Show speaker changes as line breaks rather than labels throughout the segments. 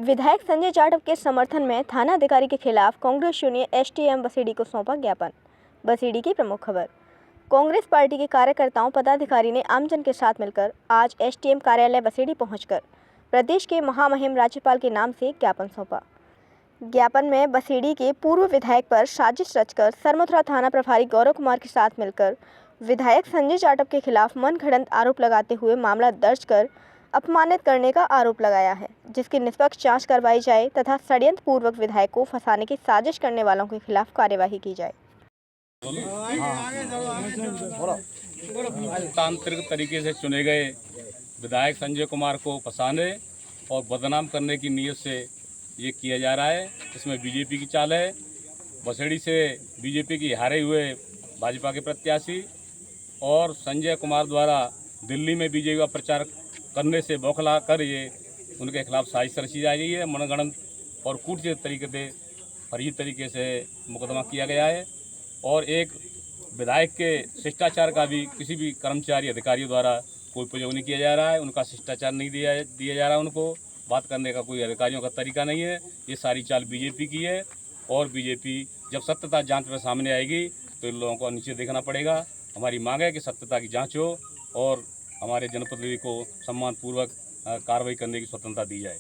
विधायक संजय जाटव के समर्थन में थाना अधिकारी के खिलाफ कांग्रेस ने एसटीएम बसीडी को सौंपा ज्ञापन। बसीडी की प्रमुख खबर। कांग्रेस पार्टी के कार्यकर्ताओं पदाधिकारी ने आमजन के साथ मिलकर आज एसटीएम कार्यालय बसीडी पहुंचकर प्रदेश के महामहिम राज्यपाल के नाम से ज्ञापन सौंपा। ज्ञापन में बसीडी के पूर्व विधायक पर साजिश रचकर सरमथुरा थाना प्रभारी गौरव कुमार के साथ मिलकर विधायक संजय जाटव के खिलाफ मनगढ़ंत आरोप लगाते हुए मामला दर्ज कर अपमानित करने का आरोप लगाया है, जिसकी निष्पक्ष जांच करवाई जाए तथा षड्यंत्र पूर्वक विधायक को फंसाने की साजिश करने वालों के खिलाफ कार्यवाही की जाए।
तांत्रिक तरीके से चुने गए विधायक संजय कुमार को फंसाने और बदनाम करने की नीयत से ये किया जा रहा है। इसमें बीजेपी की चाल है। बसेड़ी से बीजेपी की हारे हुए भाजपा के प्रत्याशी और संजय कुमार द्वारा दिल्ली में बीजेपी का प्रचार करने से बौखला कर ये उनके खिलाफ साजिश रची जा रही है। मनगढ़ंत और कूटनीतिक तरीके से फर्जी तरीके से मुकदमा किया गया है और एक विधायक के शिष्टाचार का भी किसी भी कर्मचारी अधिकारियों द्वारा कोई प्रयोग नहीं किया जा रहा है। उनका शिष्टाचार नहीं दिया जा रहा, उनको बात करने का कोई अधिकारियों का तरीका नहीं है। ये सारी चाल बीजेपी की है और बीजेपी जब सत्यता जांच में सामने आएगी तो इन लोगों को नीचे देखना पड़ेगा। हमारी मांग है कि सत्यता की जांच हो और हमारे जनप्रतिनिधि को सम्मानपूर्वक कार्रवाई करने की स्वतंत्रता दी जाए।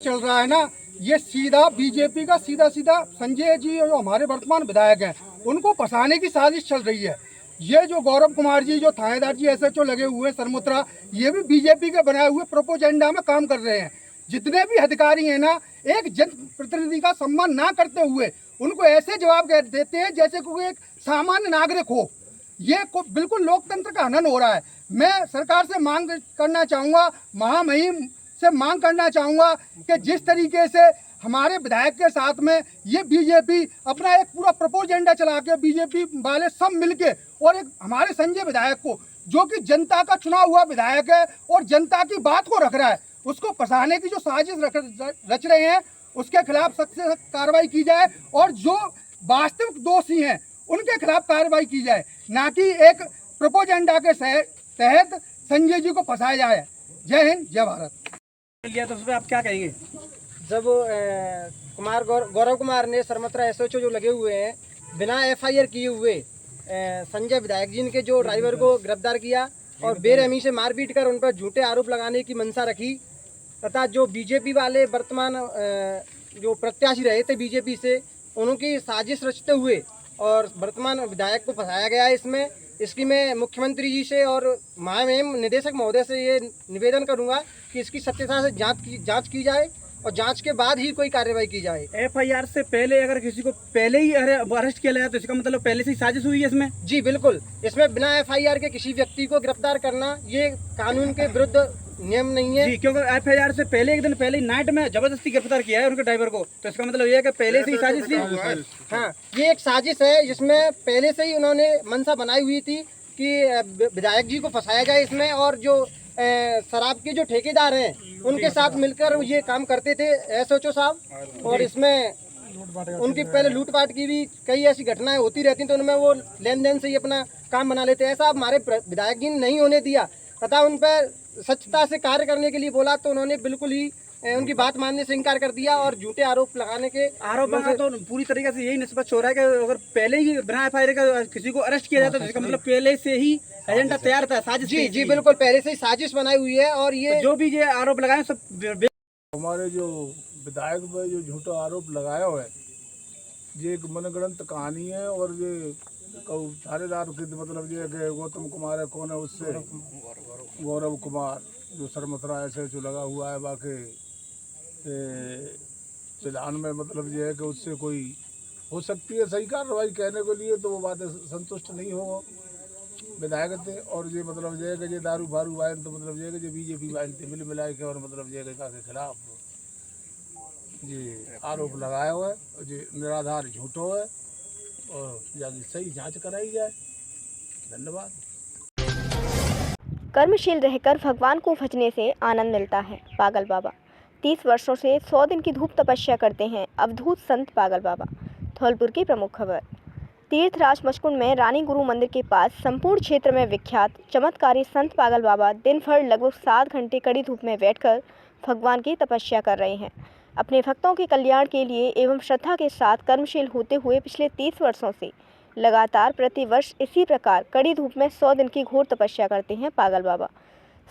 चल रहा है ना, ये सीधा बीजेपी का सीधा संजय जी जो हमारे वर्तमान विधायक हैं उनको फंसाने की साजिश चल रही है। ये जो गौरव कुमार जी जो थानेदार जी एसएचओ लगे हुए सरमुत्रा, ये भी बीजेपी के बनाए हुए प्रोपोजेंडा में काम कर रहे हैं। जितने भी अधिकारी हैं ना, एक जनप्रतिनिधि का सम्मान ना करते हुए उनको ऐसे जवाब देते हैं जैसे कोई एक सामान्य नागरिक हो। ये बिल्कुल लोकतंत्र का हनन हो रहा है। मैं सरकार से मांग करना चाहूँगा, महामहिम से मांग करना चाहूँगा कि जिस तरीके से हमारे विधायक के साथ में ये बीजेपी अपना एक पूरा प्रोपोजेंडा चला के बीजेपी वाले सब मिलके और एक हमारे संजय विधायक को, जो कि जनता का चुना हुआ विधायक है और जनता की बात को रख रहा है, उसको फंसाने की जो साजिश रच रहे हैं उसके खिलाफ सख्त से सख्त कार्रवाई की जाए और जो वास्तविक दोषी हैं उनके खिलाफ कार्रवाई की जाए, ना कि एक प्रोपोजेंडा के तहत संजय जी को फंसाया जाए। जय हिंद, जय भारत।
लिया तो उस पर आप क्या कहेंगे?
जब गौरव कुमार ने सरमथुरा एसएचओ जो लगे हुए हैं बिना एफआईआर किए हुए संजय विधायक जी के जो ड्राइवर को गिरफ्तार किया और बेरहमी से मारपीट कर उन पर झूठे आरोप लगाने की मंशा रखी तथा जो बीजेपी वाले वर्तमान जो प्रत्याशी रहे थे बीजेपी से, उनकी साजिश रचते हुए और वर्तमान विधायक को फंसाया गया है। इसकी मैं मुख्यमंत्री जी से और महामहिम निदेशक महोदय से ये निवेदन करूंगा कि इसकी सत्यता से जांच की जाए और जांच के बाद ही कोई कार्रवाई की जाए।
एफआईआर से पहले अगर किसी को पहले ही अरेस्ट किया गया तो इसका मतलब पहले से ही साजिश हुई है इसमें?
जी बिल्कुल, इसमें बिना एफआईआर के किसी व्यक्ति को गिरफ्तार करना ये कानून के विरुद्ध नियम नहीं है।
जी, क्योंकि एफआईआर से पहले एक दिन पहले ही नाइट में जबरदस्ती गिरफ्तार किया है उनके ड्राइवर को, तो इसका मतलब ये है कि पहले से ही साजिश थी।
हाँ, ये एक साजिश है जिसमें पहले से ही उन्होंने मंशा बनाई हुई थी कि विधायक जी को फंसाया जाए इसमें, और जो शराब के जो ठेकेदार हैं उनके साथ मिलकर ये काम करते थे एसएचओ साहब, और इसमें उनकी पहले लूटपाट की भी कई ऐसी घटनाएं होती रहती तो उनमें वो लेन देन से ही अपना काम बना लेते। ऐसा हमारे विधायक जी ने नहीं होने दिया तथा उन पर सच्चता से कार्य करने के लिए बोला तो उन्होंने बिल्कुल ही उनकी बात मानने से इनकार कर दिया और झूठे आरोप लगाने के
आरोप तो पूरी तरीके से यही निष्पक्ष हो रहा है कि अगर पहले ही बिना एफआईआर का किसी को अरेस्ट किया जाता तो इसका मतलब पहले से ही एजेंडा तैयार था, साजिश।
जी बिल्कुल, पहले से ही साजिश बनाई हुई है और ये
तो जो भी ये आरोप लगाए सब
हमारे जो विधायक पर जो झूठा आरोप लगाया हुआ है ये एक मनगढ़ंत कहानी है। और ये थानेदार के मतलब ये कि गौतम कुमार है, कौन है उससे गौरव कुमार जो सरमथुरा एसएचओ लगा हुआ है, बाकी फिलहाल में मतलब ये है कि उससे कोई हो सकती है सही कार्रवाई कहने के लिए, तो वो बातें संतुष्ट नहीं हो विधायक थे। और ये मतलब ये कि ये दारू फारू वायन तो मतलब ये कि जो बीजेपी वायन थे मिल मिला के और मतलब ये के खिलाफ ये आरोप लगाया हुआ है और ये निराधार झूठो है और जाके सही जांच कराई जाए। धन्यवाद।
कर्मशील रहकर भगवान को भजने से आनंद मिलता है। पागल बाबा 30 वर्षों से 100 दिन की धूप तपस्या करते हैं अवधूत संत पागल बाबा। धौलपुर की प्रमुख खबर। तीर्थराज मचकुंड में रानी गुरु मंदिर के पास संपूर्ण क्षेत्र में विख्यात चमत्कारी संत पागल बाबा दिन भर लगभग 7 घंटे कड़ी धूप में बैठकर भगवान की तपस्या कर रहे हैं। अपने भक्तों के कल्याण के लिए एवं श्रद्धा के साथ कर्मशील होते हुए पिछले 30 वर्षों से लगातार प्रतिवर्ष इसी प्रकार कड़ी धूप में 100 दिन की घोर तपस्या करते हैं पागल बाबा।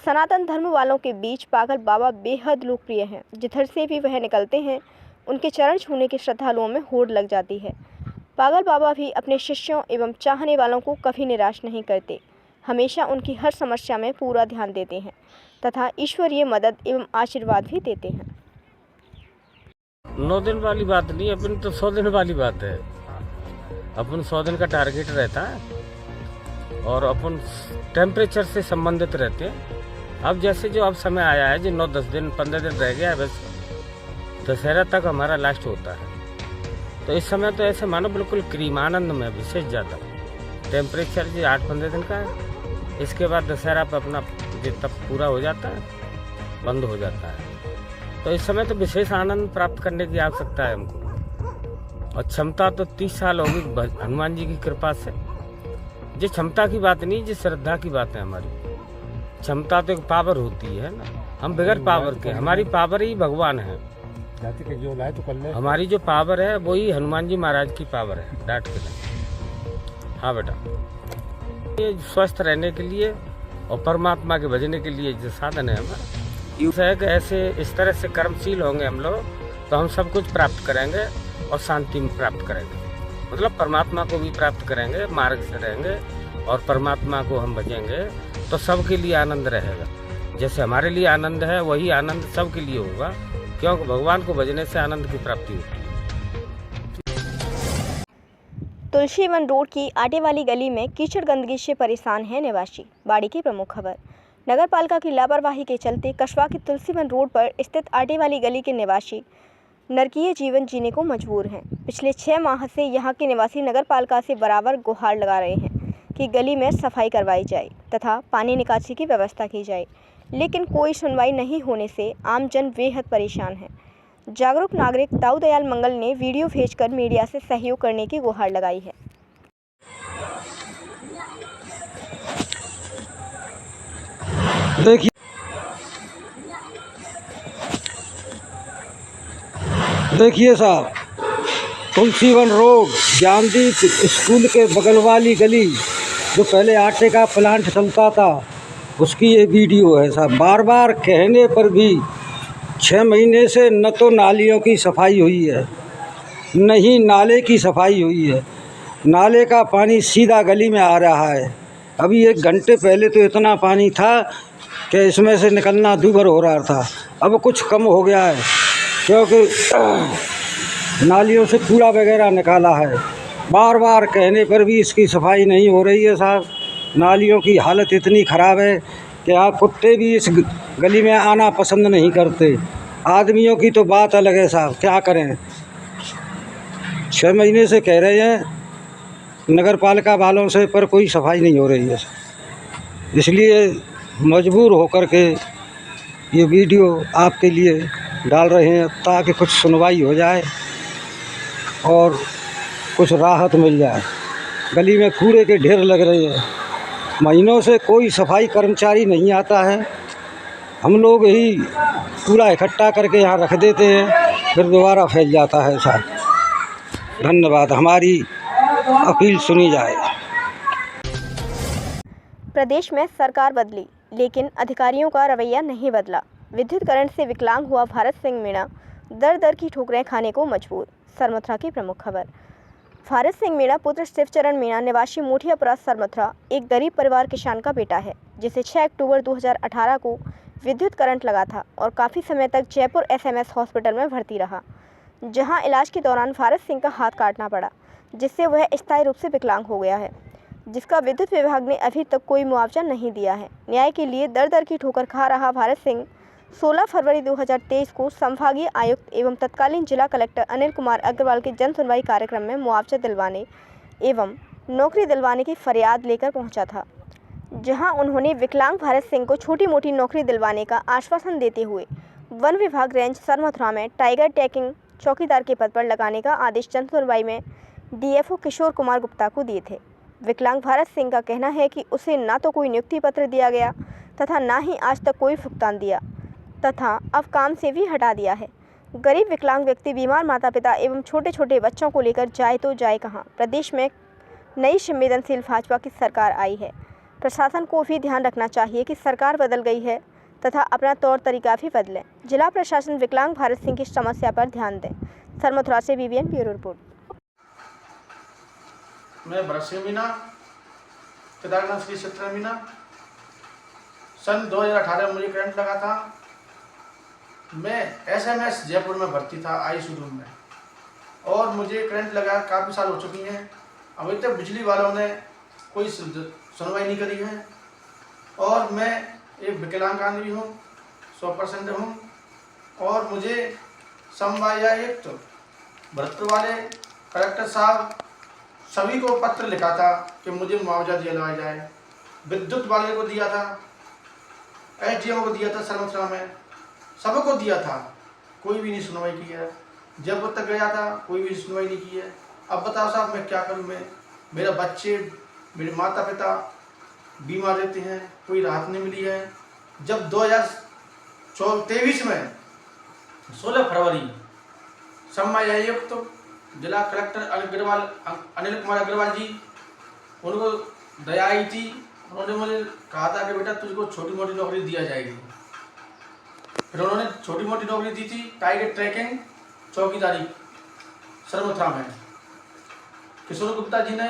सनातन धर्म वालों के बीच पागल बाबा बेहद लोकप्रिय हैं। जिधर से भी वह निकलते हैं उनके चरण छूने के श्रद्धालुओं में होड़ लग जाती है। पागल बाबा भी अपने शिष्यों एवं चाहने वालों को कभी निराश नहीं करते, हमेशा उनकी हर समस्या में पूरा ध्यान देते हैं तथा ईश्वरीय मदद एवं आशीर्वाद भी देते हैं।
9 दिन वाली बात नहीं, अपन तो 100 दिन वाली बात है। अपन 100 दिन का टारगेट रहता है और अपन टेम्परेचर से संबंधित रहते हैं। अब जैसे जो अब समय आया है, जो 9-10 दिन 15 दिन रह गया है, बस दशहरा तक हमारा लास्ट होता है। तो इस समय तो ऐसे मानो बिल्कुल क्रीम आनंद में विशेष ज़्यादा टेम्परेचर जो 8-15 दिन का है। इसके बाद दशहरा पर अपना जो तब पूरा हो जाता है, बंद हो जाता है। तो इस समय तो विशेष आनंद प्राप्त करने की आवश्यकता है हमको। और क्षमता तो 30 साल होगी हनुमान जी की कृपा से। ये क्षमता की बात नहीं, ये श्रद्धा की बात है हमारी। क्षमता तो एक पावर होती है ना, हम बगैर पावर के, हमारी पावर ही भगवान है। हमारी जो पावर है वही हनुमान जी महाराज की पावर है, डांट के नहीं। हाँ बेटा, ये स्वस्थ रहने के लिए और परमात्मा के भजने के लिए जो साधन है हमारा, यूँ है कि ऐसे इस तरह से कर्मशील होंगे हम लोग तो हम सब कुछ प्राप्त करेंगे और शांति में प्राप्त करेंगे। मतलब परमात्मा को भी प्राप्त करेंगे, मार्ग से रहेंगे और परमात्मा को हम भजेंगे तो सबके लिए आनंद रहेगा। जैसे हमारे लिए आनंद है वही आनंद सबके लिए होगा, क्योंकि भगवान को भजने से आनंद की प्राप्ति होती है।
तुलसीवन रोड की आटे वाली गली में कीचड़ गंदगी से परेशान है निवासी। बाड़ी की प्रमुख खबर। नगर पालिका की लापरवाही के चलते कस्बा के तुलसीवन रोड पर स्थित आटे वाली गली के निवासी नरकीय जीवन जीने को मजबूर हैं। पिछले 6 माह से यहाँ के निवासी नगर पालिका से बराबर गुहार लगा रहे हैं कि गली में सफाई करवाई जाए तथा पानी निकासी की व्यवस्था की जाए, लेकिन कोई सुनवाई नहीं होने से आमजन बेहद परेशान है। जागरूक नागरिक दाऊ दयाल मंगल ने वीडियो भेजकर मीडिया से सहयोग करने की गुहार लगाई है।
देखिए साहब, तुलसीवन रोड ज्ञानदीप स्कूल के बगल वाली गली जो पहले आटे का प्लांट चलता था उसकी ये वीडियो है साहब। बार बार कहने पर भी 6 महीने से न तो नालियों की सफाई हुई है, न ही नाले की सफाई हुई है। नाले का पानी सीधा गली में आ रहा है। अभी 1 घंटे पहले तो इतना पानी था कि इसमें से निकलना दूभर हो रहा था, अब कुछ कम हो गया है क्योंकि नालियों से कूड़ा वगैरह निकाला है। बार बार कहने पर भी इसकी सफाई नहीं हो रही है साहब। नालियों की हालत इतनी ख़राब है कि आप कुत्ते भी इस गली में आना पसंद नहीं करते। आदमियों की तो बात अलग है साहब, क्या करें। 6 महीने से कह रहे हैं नगर पालिका वालों से, पर कोई सफाई नहीं हो रही है। इसलिए मजबूर होकर के ये वीडियो आपके लिए डाल रहे हैं ताकि कुछ सुनवाई हो जाए और कुछ राहत मिल जाए। गली में कूड़े के ढेर लग रहे हैं, महीनों से कोई सफाई कर्मचारी नहीं आता है। हम लोग ही कूड़ा इकट्ठा करके यहाँ रख देते हैं, फिर दोबारा फैल जाता है साहब। धन्यवाद, हमारी अपील सुनी जाए।
प्रदेश में सरकार बदली लेकिन अधिकारियों का रवैया नहीं बदला। विद्युत करंट से विकलांग हुआ भारत सिंह मीणा दर दर की ठोकरें खाने को मजबूर। सरमथुरा की प्रमुख खबर। भारत सिंह मीणा पुत्र शिवचरण मीणा निवासी मोठियापुरा सरमथुरा एक गरीब परिवार किसान का बेटा है, जिसे 6 अक्टूबर 2018 को विद्युत करंट लगा था और काफ़ी समय तक जयपुर SMS हॉस्पिटल में भर्ती रहा, जहां इलाज के दौरान भारत सिंह का हाथ काटना पड़ा, जिससे वह स्थायी रूप से विकलांग हो गया है, जिसका विद्युत विभाग ने अभी तक कोई मुआवजा नहीं दिया है। न्याय के लिए दर दर की ठोकर खा रहा भारत सिंह 16 फरवरी 2023 को संभागीय आयुक्त एवं तत्कालीन जिला कलेक्टर अनिल कुमार अग्रवाल के जन सुनवाई कार्यक्रम में मुआवजा दिलवाने एवं नौकरी दिलवाने की फरियाद लेकर पहुंचा था, जहां उन्होंने विकलांग भारत सिंह को छोटी मोटी नौकरी दिलवाने का आश्वासन देते हुए वन विभाग रेंज सरमथुरा में टाइगर टैकिंग चौकीदार के पद पर लगाने का आदेश जन सुनवाई में DFO किशोर कुमार गुप्ता को दिए थे। विकलांग भारत सिंह का कहना है कि उसे ना तो कोई नियुक्ति पत्र दिया गया तथा ना ही आज तक कोई भुगतान दिया। तथा अब काम से भी हटा दिया है। गरीब विकलांग व्यक्ति, बीमार माता पिता एवं छोटे छोटे बच्चों को लेकर जाए तो जाए कहाँ। प्रदेश में नई संवेदनशील भाजपा की सरकार आई है। प्रशासन को भी ध्यान रखना चाहिए कि सरकार बदल गई है तथा अपना तौर तरीका भी बदलें। जिला प्रशासन विकलांग भारत सिंह की समस्या पर ध्यान दें। सरमथुरा से बीबीएन ब्यूरो रिपोर्ट।
मैं भरत सिंह मीना, केदारनाथ श्री क्षेत्र मीना। सन 2018 में मुझे करंट लगा था। मैं SMS जयपुर में भर्ती था ICU में, और मुझे करंट लगा काफ़ी साल हो चुकी हैं। अभी तक बिजली वालों ने कोई सुनवाई नहीं करी है, और मैं एक विकलांग आदमी हूँ, 100% हूँ, और मुझे समवायायुक्त भरतपुर वाले कलेक्टर साहब सभी को पत्र लिखा था कि मुझे मुआवजा दिलवाया जाए। विद्युत वाले को दिया था, SDM को दिया था, सरमथुरा में सबको दिया था, कोई भी नहीं सुनवाई की है। जब तक गया था कोई भी सुनवाई नहीं की है। अब बताओ साहब मैं क्या करूं। मैं, मेरा बच्चे, मेरे माता पिता बीमार रहते हैं, कोई राहत नहीं मिली है। जब 2023 में 16 फरवरी समवायायुक्त जिला कलेक्टर अनिल कुमार अग्रवाल जी, उनको दया आई थी। उन्होंने मुझे कहा था कि बेटा तुझको छोटी मोटी नौकरी दिया जाएगी। फिर उन्होंने छोटी मोटी नौकरी दी थी, टारगेट ट्रैकिंग चौकीदारी सरमथुरा में। किशोर गुप्ता जी ने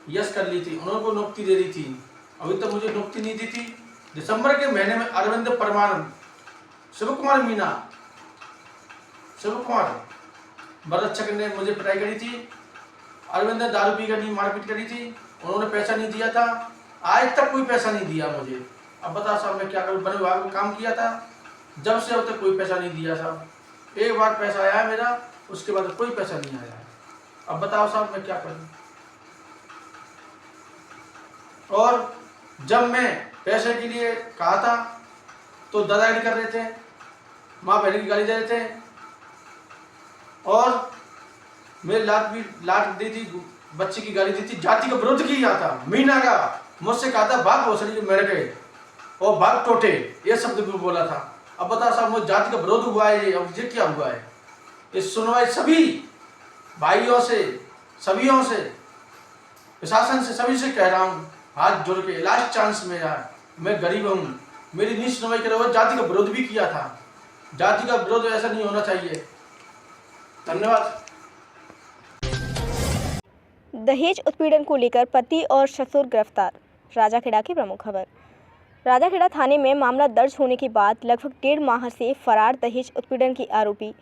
यस कर ली थी, उन्होंने को नियुक्ति दे दी थी। अभी तक मुझे नियुक्ति नहीं दी थी। दिसंबर के महीने में अरविंद परमान, शिव कुमार मीना, शिव कुमार बरच्छक ने मुझे पिटाई करी थी। अरविंद ने दारू पी कर मारपीट करी थी, उन्होंने पैसा नहीं दिया था। आज तक कोई पैसा नहीं दिया मुझे। अब बता साहब मैं क्या करूँ। वन विभाग में काम किया था, जब से अब तक कोई पैसा नहीं दिया साहब। एक बार पैसा आया है मेरा, उसके बाद कोई पैसा नहीं आया है। अब बताओ साहब मैं क्या करूँ। और जब मैं पैसे के लिए कहा था तो दादागिरी कर रहे थे, माँ बहन की गाली दे रहे थे, और मेरी लात दी थी, बच्चे की गाली दी थी। जाति का विरोध किया था। मीना का मुझसे कहा था भाग भोसड़ी मेरे गए और भाग टोटे, ये शब्द भी बोला था। अब बता साहब मुझे जाति का विरोध हुआ है, ये क्या हुआ है। इस सुनवाई सभी भाइयों से, सभीयों से, प्रशासन से, सभी से कह रहा हूँ, हाथ जोड़ के लास्ट चांस में यार, मैं गरीब हूँ, मेरी नहीं सुनवाई करे। वो जाति का विरोध भी किया था। जाति का विरोध ऐसा नहीं होना चाहिए। धन्यवाद।
दहेज उत्पीड़न को लेकर पति और ससुर गिरफ्तार। राजाखेड़ा की प्रमुख खबर। राजाखेड़ा थाने में मामला दर्ज होने के बाद लगभग 1.5 माह से फरार दहेज उत्पीड़न के आरोपी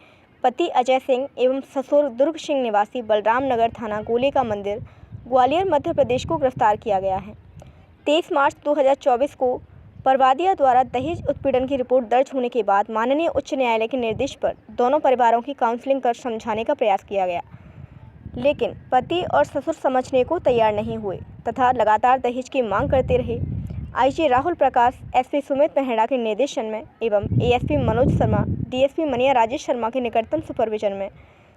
पति अजय सिंह एवं ससुर दुर्ग सिंह निवासी बलराम नगर थाना गोले का मंदिर, ग्वालियर, मध्य प्रदेश को गिरफ्तार किया गया है। 23 मार्च 2024 को परवादिया द्वारा दहेज उत्पीड़न की रिपोर्ट दर्ज होने के बाद माननीय उच्च न्यायालय के निर्देश पर दोनों परिवारों की काउंसलिंग कर समझाने का प्रयास किया गया, लेकिन पति और ससुर समझने को तैयार नहीं हुए तथा लगातार दहेज की मांग करते रहे। IG राहुल प्रकाश, SP सुमित मेहरा के निर्देशन में एवं ASP मनोज शर्मा, DSP मनिया राजेश शर्मा के निकटतम सुपरविजन में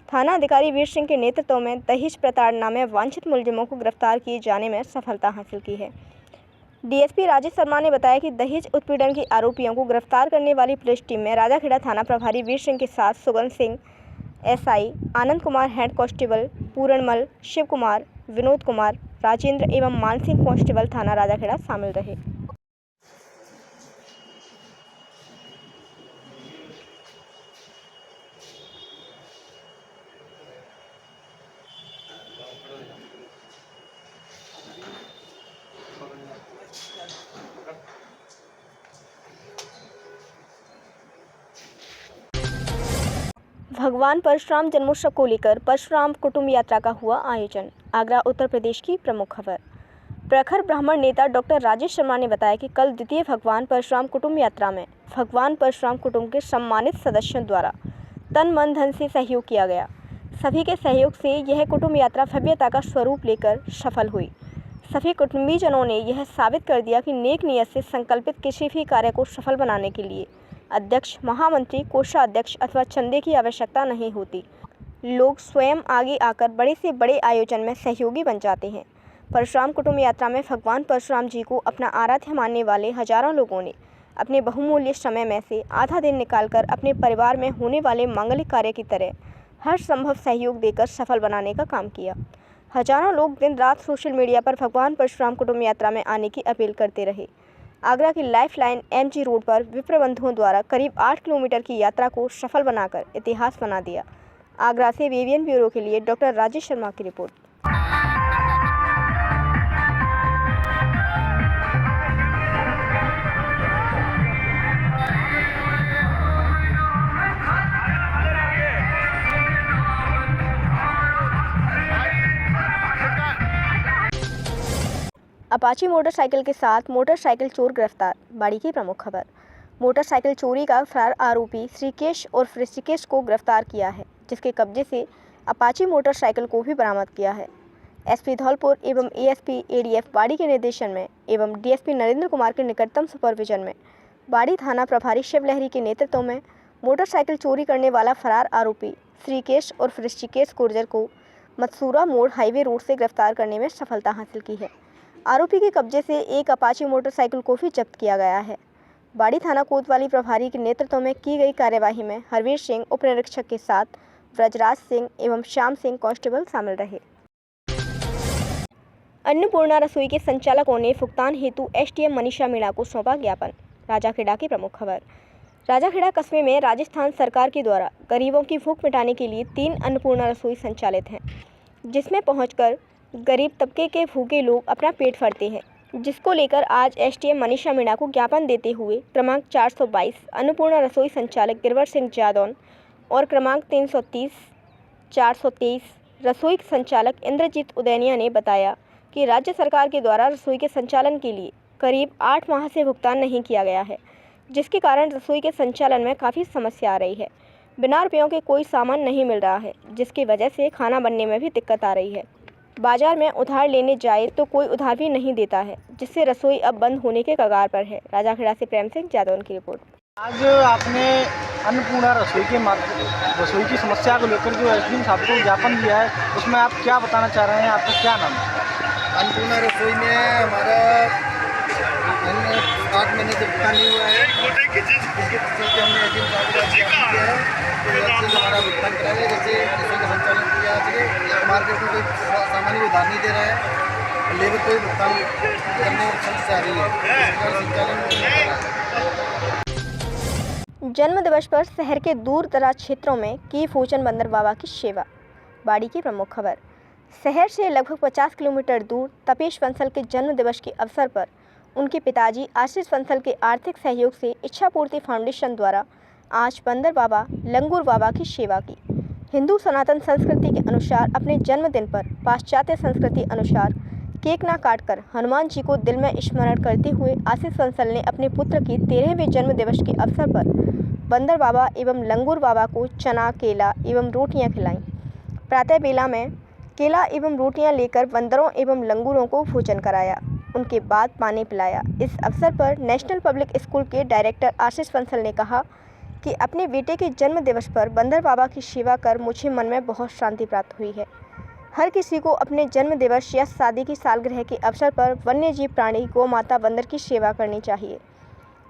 थाना अधिकारी वीर सिंह के नेतृत्व में दहेज प्रताड़ना में वांछित मुलजिमों को गिरफ्तार किए जाने में सफलता हासिल की है। DSP राजेश शर्मा ने बताया कि दहेज उत्पीड़न के आरोपियों को गिरफ्तार करने वाली पुलिस टीम में राजाखेड़ा थाना प्रभारी वीर सिंह के साथ Sugan Singh SI, Anand Kumar head constable, Puranmal, Shiv Kumar, Vinod Kumar, Rajendra एवं मानसिंह कांस्टेबल थाना राजाखेड़ा शामिल रहे। भगवान परशुराम जन्मोत्सव को लेकर परशुराम कुटुंब यात्रा का हुआ आयोजन। आगरा उत्तर प्रदेश की प्रमुख खबर। प्रखर ब्राह्मण नेता डॉक्टर राजेश शर्मा ने बताया कि कल द्वितीय भगवान परशुराम कुटुंब यात्रा में भगवान परशुराम कुटुंब के सम्मानित सदस्यों द्वारा तन मन धन से सहयोग किया गया। सभी के सहयोग से यह कुटुंब यात्रा भव्यता का स्वरूप लेकर सफल हुई। सभी कुटुंबीजनों ने यह साबित कर दिया कि नेक नियत से संकल्पित किसी भी कार्य को सफल बनाने के लिए अध्यक्ष, महामंत्री, कोषाध्यक्ष अथवा चंदे की आवश्यकता नहीं होती। लोग स्वयं आगे आकर बड़े से बड़े आयोजन में सहयोगी बन जाते हैं। परशुराम कुटुंब यात्रा में भगवान परशुराम जी को अपना आराध्य मानने वाले हजारों लोगों ने अपने बहुमूल्य समय में से आधा दिन निकालकर अपने परिवार में होने वाले मांगलिक कार्य की तरह हर संभव सहयोग देकर सफल बनाने का काम किया। हजारों लोग दिन रात सोशल मीडिया पर भगवान परशुराम कुटुंब यात्रा में आने की अपील करते रहे। आगरा की लाइफ लाइन MG रोड पर विप्र बंधुओं द्वारा करीब 8 किलोमीटर की यात्रा को सफल बनाकर इतिहास बना दिया। आगरा से VVN ब्यूरो के लिए डॉक्टर राजेश शर्मा की रिपोर्ट। अपाची मोटरसाइकिल के साथ मोटरसाइकिल चोर गिरफ्तार। बाड़ी की प्रमुख खबर। मोटरसाइकिल चोरी का फरार आरोपी श्रीकेश और ऋषिकेश को गिरफ्तार किया है, जिसके कब्जे से अपाची मोटरसाइकिल को भी बरामद किया है। SP धौलपुर एवं ASP ADF बाड़ी के निर्देशन में एवं DSP नरेंद्र कुमार के निकटतम सुपरविजन में बाड़ी थाना प्रभारी शिवलहरी के नेतृत्व में मोटरसाइकिल चोरी करने वाला फरार आरोपी श्रीकेश और ऋषिकेश गुर्जर को मत्सूरा मोड़ हाईवे रोड से गिरफ्तार करने में सफलता हासिल की है। आरोपी के कब्जे से एक अपाची मोटरसाइकिल को भी जब्त किया गया है। बाड़ी थाना कोतवाली प्रभारी के नेतृत्व में की गई कार्यवाही में हरवीर सिंह उप निरीक्षक के साथ ब्रजराज सिंह एवं श्याम सिंह कांस्टेबल शामिल रहे। अन्नपूर्णा रसोई के संचालकों ने भुगतान हेतु SDM मनीषा मीणा को सौंपा ज्ञापन। राजाखेड़ा की प्रमुख खबर। राजाखेड़ा कस्बे में राजस्थान सरकार के द्वारा गरीबों की भूख मिटाने के लिए 3 अन्नपूर्णा रसोई संचालित हैं, जिसमें पहुंचकर गरीब तबके के भूखे लोग अपना पेट भरते हैं, जिसको लेकर आज SDM मनीषा मीणा को ज्ञापन देते हुए क्रमांक 422 अन्नपूर्णा रसोई संचालक गिरवर सिंह जादौन और क्रमांक 330 423 रसोई संचालक इंद्रजीत उदैनिया ने बताया कि राज्य सरकार के द्वारा रसोई के संचालन के लिए करीब 8 माह से भुगतान नहीं किया गया है, जिसके कारण रसोई के संचालन में काफ़ी समस्या आ रही है। बिना रुपयों के कोई सामान नहीं मिल रहा है, जिसकी वजह से खाना बनने में भी दिक्कत आ रही है। बाजार में उधार लेने जाए तो कोई उधार भी नहीं देता है, जिससे रसोई अब बंद होने के कगार पर है। राजाखेड़ा से प्रेम सिंह जादौन की रिपोर्ट।
आज आपने अन्नपूर्णा रसोई की समस्या को लेकर जो SDM साहब को ज्ञापन दिया है, उसमें आप क्या बताना चाह रहे हैं? आपका क्या नाम है?
अन्नपूर्णा रसोई में हमारा 8 महीने से भुगतान नहीं हुआ है, इसके चलते हमने SDM साहब को ज्ञापन किया है तो जल्द से हमारा भुगतान कराएंगे। जैसे रसोई का संचालन किया है, मार्केट में कोई सामान को उधार नहीं दे रहा है, लेबर को भी भुगतान करने में समस्या आ रही है, संचालन।
जन्म दिवस पर शहर के दूर दराज क्षेत्रों में की भोजन बंदर बाबा की सेवा। बाड़ी की प्रमुख खबर। शहर से लगभग 50 किलोमीटर दूर तपेश बंसल के जन्म दिवस के अवसर पर उनके पिताजी आशीष बंसल के आर्थिक सहयोग से इच्छा पूर्ति फाउंडेशन द्वारा आज बंदर बाबा लंगूर बाबा की सेवा की। हिंदू सनातन संस्कृति के अनुसार अपने जन्मदिन पर पाश्चात्य संस्कृति अनुसार केक ना काटकर हनुमान जी को दिल में स्मरण करते हुए आशीष बंसल ने अपने पुत्र की 13वें जन्म दिवस के अवसर पर बंदर बाबा एवं लंगूर बाबा को चना, केला एवं रोटियां खिलाईं। प्रातः बेला में केला एवं रोटियां लेकर बंदरों एवं लंगूरों को भोजन कराया, उनके बाद पानी पिलाया। इस अवसर पर नेशनल पब्लिक स्कूल के डायरेक्टर आशीष बंसल ने कहा कि अपने बेटे के जन्म दिवस पर बंदर बाबा की सेवा कर मुझे मन में बहुत शांति प्राप्त हुई है। हर किसी को अपने जन्म दिवस या शादी की सालगिरह के अवसर पर वन्य जीव प्राणी गौ माता बंदर की सेवा करनी चाहिए।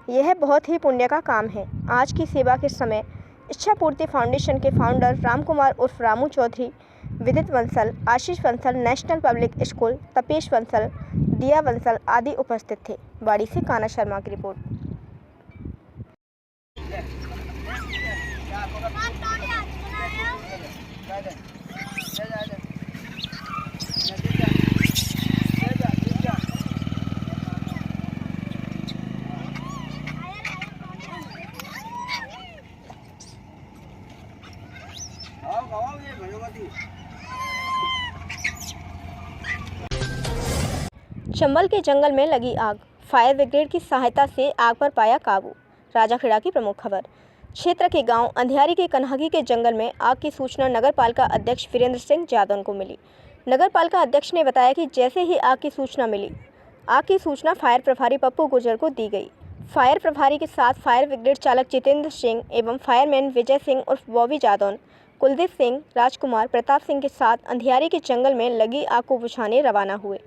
यह बहुत ही पुण्य का काम है। आज की सेवा के समय इच्छा पूर्ति फाउंडेशन के फाउंडर राम कुमार उर्फ Ramu Chaudhary, Vidit Bansal, Ashish Bansal, national public school, Tapesh Bansal, Diya Bansal आदि उपस्थित थे। बाड़ी से काना शर्मा की रिपोर्ट। चंबल के जंगल में लगी आग, फायर ब्रिगेड की सहायता से आग पर पाया काबू। राजाखेड़ा की प्रमुख खबर। क्षेत्र के गांव अंधियारी के कन्हागी के जंगल में आग की सूचना नगरपालिका अध्यक्ष वीरेंद्र सिंह जादौन को मिली। नगरपालिका अध्यक्ष ने बताया कि जैसे ही आग की सूचना मिली, आग की सूचना फायर प्रभारी पप्पू गुर्जर को दी गई। फायर प्रभारी के साथ फायर ब्रिगेड चालक जितेंद्र सिंह एवं फायरमैन विजय सिंह उर्फ बॉबी जादौन, कुलदीप सिंह, राजकुमार, प्रताप सिंह के साथ अंधियारी के जंगल में लगी आग को बुझाने रवाना हुए,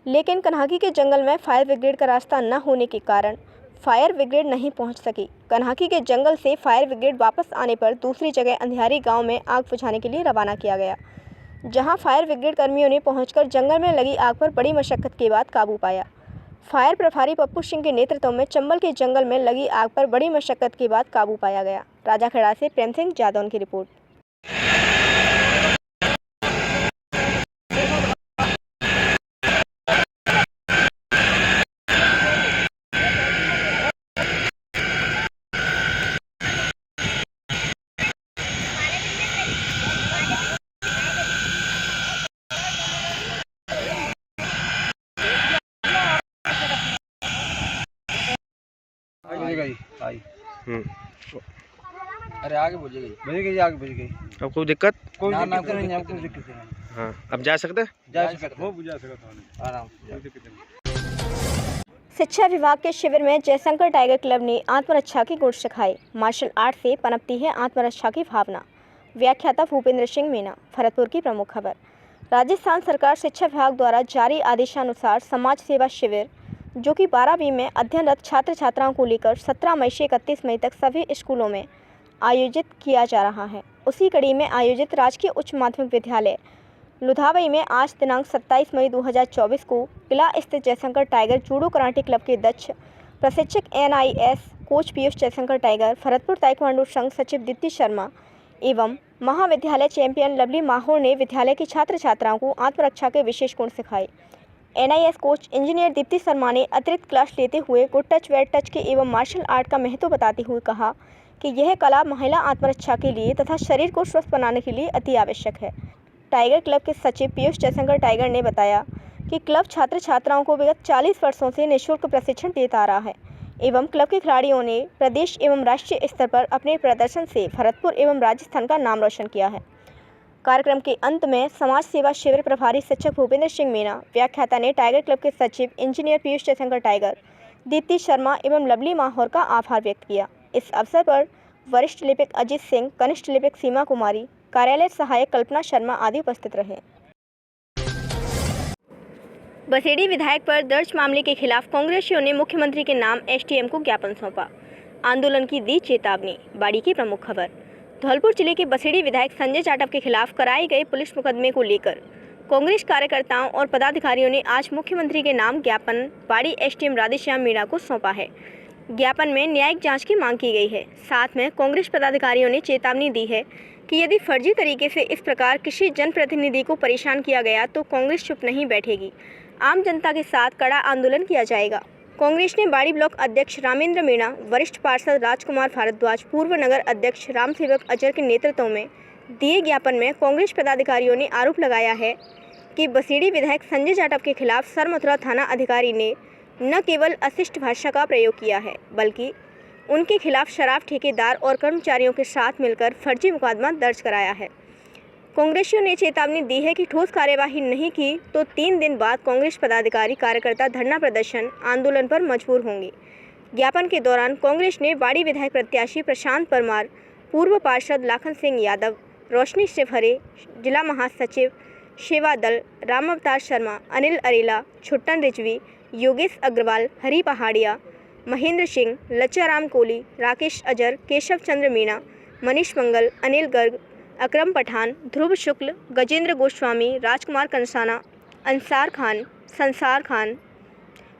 लेकिन कन्हागी के जंगल में फायर ब्रिगेड का रास्ता न होने के कारण फायर ब्रिगेड नहीं पहुंच सकी। कन्हाकी के जंगल से फायर ब्रिगेड वापस आने पर दूसरी जगह अंधियारी गांव में आग बुझाने के लिए रवाना किया गया, जहां फायर ब्रिगेड कर्मियों ने पहुंचकर जंगल में लगी आग पर बड़ी मशक्कत के बाद काबू पाया। फायर प्रभारी पप्पू सिंह के नेतृत्व में चंबल के जंगल में लगी आग पर बड़ी मशक्कत के बाद काबू पाया गया। राजाखेड़ा से प्रेम सिंह जादौन की रिपोर्ट।
अरे आगे बुझ गई आगे बुझ गई।
अब कोई दिक्कत?
कोई दिक्कत नहीं।
हाँ, अब जा सकते?
वो बुझा सकता आराम से।
शिक्षा विभाग के शिविर में जयशंकर टाइगर क्लब ने आत्मरक्षा की गुण सिखाई। मार्शल आर्ट से पनपती है आत्मरक्षा की भावना। व्याख्याता भूपेंद्र सिंह मीणा। भरतपुर की प्रमुख खबर। राजस्थान सरकार शिक्षा विभाग द्वारा जारी आदेशानुसार समाज सेवा शिविर, जो कि 12वीं में अध्ययनरत छात्र छात्राओं को लेकर 17 मई से 31 मई तक सभी स्कूलों में आयोजित किया जा रहा है। उसी कड़ी में आयोजित राजकीय उच्च माध्यमिक विद्यालय लुधावई में आज दिनांक 27 मई 2024 को किला स्थित Jaishankar tiger judo karate club के दक्ष प्रशिक्षक NIS coach Piyush Jaishankar tiger, Bharatpur taekwondo संघ सचिव दीप्ति शर्मा एवं महाविद्यालय चैंपियन लवली माहौर ने विद्यालय के छात्र छात्राओं को आत्मरक्षा के विशेष गुण सिखाए। NIS coach engineer Deepti Sharma ने अतिरिक्त क्लास लेते हुए गुड टच बैड टच के एवं मार्शल आर्ट का महत्व बताते हुए कहा कि यह कला महिला आत्मरक्षा के लिए तथा शरीर को स्वस्थ बनाने के लिए अति आवश्यक है। टाइगर क्लब के सचिव पीयूष जयशंकर टाइगर ने बताया कि क्लब छात्र छात्राओं को विगत 40 वर्षों से निःशुल्क प्रशिक्षण देता आ रहा है एवं क्लब के खिलाड़ियों ने प्रदेश एवं राष्ट्रीय स्तर पर अपने प्रदर्शन से भरतपुर एवं राजस्थान का नाम रोशन किया है। कार्यक्रम के अंत में समाज सेवा शिविर प्रभारी शिक्षक भूपेंद्र सिंह मीणा, व्याख्याता ने टाइगर क्लब के सचिव इंजीनियर पीयूष जयशंकर टाइगर, दीप्ति शर्मा एवं लवली माहौर का आभार व्यक्त किया। इस अवसर पर वरिष्ठ लिपिक अजीत सिंह, कनिष्ठ लिपिक सीमा कुमारी, कार्यालय सहायक कल्पना शर्मा आदि उपस्थित रहे। बसेड़ी विधायक पर दर्ज मामले के खिलाफ कांग्रेसियों ने मुख्यमंत्री के नाम STM को ज्ञापन सौंपा। आंदोलन की दी चेतावनी। बाड़ी की प्रमुख खबर। धौलपुर जिले के बसेड़ी विधायक संजय जाटव के खिलाफ कराए गए पुलिस मुकदमे को लेकर कांग्रेस कार्यकर्ताओं और पदाधिकारियों ने आज मुख्यमंत्री के नाम ज्ञापन बाड़ी STM राधेश्याम मीणा को सौंपा है। ज्ञापन में न्यायिक जांच की मांग की गई है। साथ में कांग्रेस पदाधिकारियों ने चेतावनी दी है कि यदि फर्जी तरीके से इस प्रकार किसी जनप्रतिनिधि को परेशान किया गया तो कांग्रेस चुप नहीं बैठेगी। आम जनता के साथ कड़ा आंदोलन किया जाएगा। कांग्रेस ने बाड़ी ब्लॉक अध्यक्ष रामेंद्र मीणा, वरिष्ठ पार्षद राजकुमार भारद्वाज, पूर्व नगर अध्यक्ष रामसेवक अजर के नेतृत्व में दिए ज्ञापन में कांग्रेस पदाधिकारियों ने आरोप लगाया है कि बसेड़ी विधायक संजय जाटव के खिलाफ सरमथुरा थाना अधिकारी ने न केवल अशिष्ट भाषा का प्रयोग किया है, बल्कि उनके खिलाफ शराब ठेकेदार और कर्मचारियों के साथ मिलकर फर्जी मुकदमा दर्ज कराया है। कांग्रेसियों ने चेतावनी दी है कि ठोस कार्यवाही नहीं की तो 3 दिन बाद कांग्रेस पदाधिकारी कार्यकर्ता धरना प्रदर्शन आंदोलन पर मजबूर होंगे। ज्ञापन के दौरान कांग्रेस ने बाड़ी विधायक प्रत्याशी प्रशांत परमार, पूर्व पार्षद लाखन सिंह यादव, रोशनी शिवहरे, जिला महासचिव सेवा दल राम अवतार शर्मा, अनिल अरेला, छुट्टन रिजवी, योगेश अग्रवाल, हरी पहाड़िया, महेंद्र सिंह, लच्चाराम कोहली, राकेश अजर, केशव चंद्र मीणा, मनीष मंगल, अनिल गर्ग, अकरम पठान, ध्रुव शुक्ल, गजेंद्र गोस्वामी, राजकुमार कंसाना, अंसार खान, संसार खान,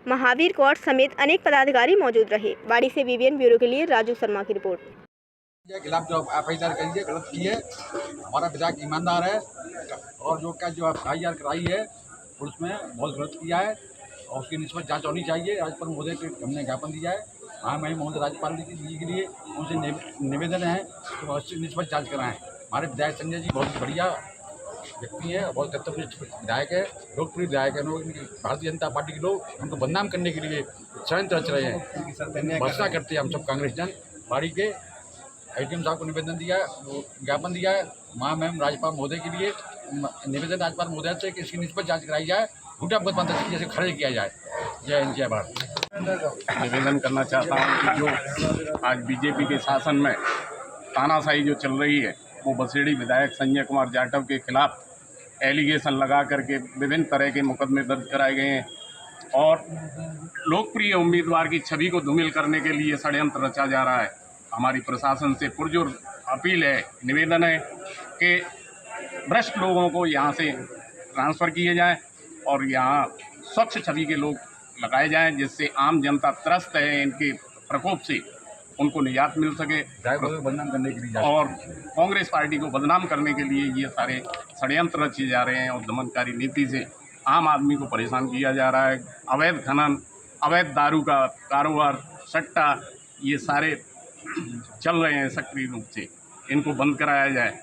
महावीर कौर समेत अनेक पदाधिकारी मौजूद रहे। बाड़ी से BBN ब्यूरो के लिए राजू शर्मा की रिपोर्ट।
के खिलाफ जो FIR करी है गलत की है। हमारा विधायक ईमानदार है और जो FIR कराई है उसमें बहुत गलत किया है और उसकी निष्पक्ष जांच होनी चाहिए। राज्यपाल महोदय को हमने ज्ञापन दिया है। मैं महोदय राज्यपाल जी के लिए उनसे निवेदन है तो निष्पक्ष जाँच कराएँ। हमारे विधायक संजय जी बहुत बढ़िया व्यक्ति है, बहुत कर्तव्य विधायक है, लोकप्रिय विधायक है। भारतीय जनता पार्टी के लोग उनको बदनाम करने के लिए षड्यंत्र रच रहे हैं, भर्त्सना करते हैं हम सब कांग्रेस जन। बाड़ी के SDM साहब को निवेदन दिया है, ज्ञापन दिया है। मैम राज्यपाल महोदय के लिए निवेदन राज्यपाल महोदय से कि इसकी निष्पक्ष जाँच कराई जाए, झूठा मुकदमा दर्ज जैसे खारिज किया जाए। जय हिंद, जय भारत।
निवेदन करना चाहता हूँ कि जो आज BJP के शासन में तानाशाही जो चल रही है वो बसेड़ी विधायक संजय कुमार जाटव के खिलाफ एलिगेशन लगा करके विभिन्न तरह के मुकदमे दर्ज कराए गए हैं। और लोकप्रिय उम्मीदवार की छवि को धूमिल करने के लिए षड्यंत्र रचा जा रहा है। हमारी प्रशासन से पुरजोर अपील है, निवेदन है कि भ्रष्ट लोगों को यहाँ से ट्रांसफ़र किए जाएं और यहाँ स्वच्छ छवि के लोग लगाए जाएं, जिससे आम जनता त्रस्त है इनके प्रकोप से, उनको निजात मिल सके।
बदनाम करने के लिए
और कांग्रेस पार्टी को बदनाम करने के लिए ये सारे षड्यंत्र रचे जा रहे हैं और दमनकारी नीति से आम आदमी को परेशान किया जा रहा है। अवैध खनन, अवैध दारू का कारोबार, सट्टा, ये सारे चल रहे हैं सक्रिय रूप से, इनको बंद कराया जाए।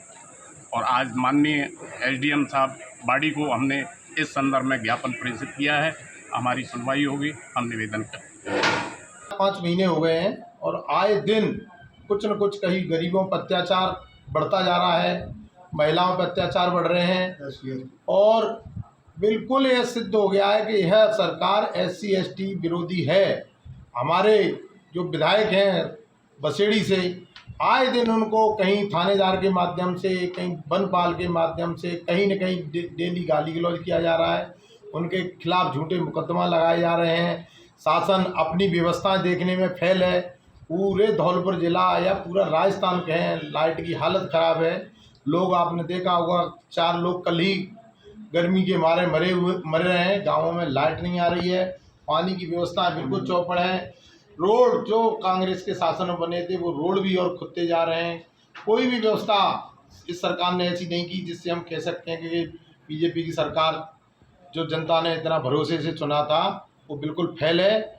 और आज माननीय एसडीएम साहब बाड़ी को हमने इस संदर्भ में ज्ञापन प्रेषित किया है। हमारी सुनवाई होगी, हम निवेदन करेंगे।
5 महीने हो गए हैं और आए दिन कुछ न कुछ कहीं गरीबों पर अत्याचार बढ़ता जा रहा है, महिलाओं पर अत्याचार बढ़ रहे हैं और बिल्कुल ये सिद्ध हो गया है कि यह सरकार SC ST विरोधी है। हमारे जो विधायक हैं बसेड़ी से, आए दिन उनको कहीं थानेदार के माध्यम से, कहीं वनपाल के माध्यम से, कहीं न कहीं डेली गाली गलौज किया जा रहा है। उनके खिलाफ झूठे मुकदमा लगाए जा रहे हैं। शासन अपनी व्यवस्थाएं देखने में फेल है। पूरे धौलपुर जिला या पूरा राजस्थान कहें, लाइट की हालत ख़राब है। लोग, आपने देखा होगा, 4 लोग कल ही गर्मी के मारे मर रहे हैं। गाँवों में लाइट नहीं आ रही है, पानी की व्यवस्था बिल्कुल चौपड़ है। रोड जो कांग्रेस के शासन में बने थे वो रोड भी और खुदते जा रहे हैं। कोई भी व्यवस्था इस सरकार ने ऐसी नहीं की जिससे हम कह सकते हैं कि बीजेपी की सरकार जो जनता ने इतना भरोसे से चुना था वो बिल्कुल फेल है।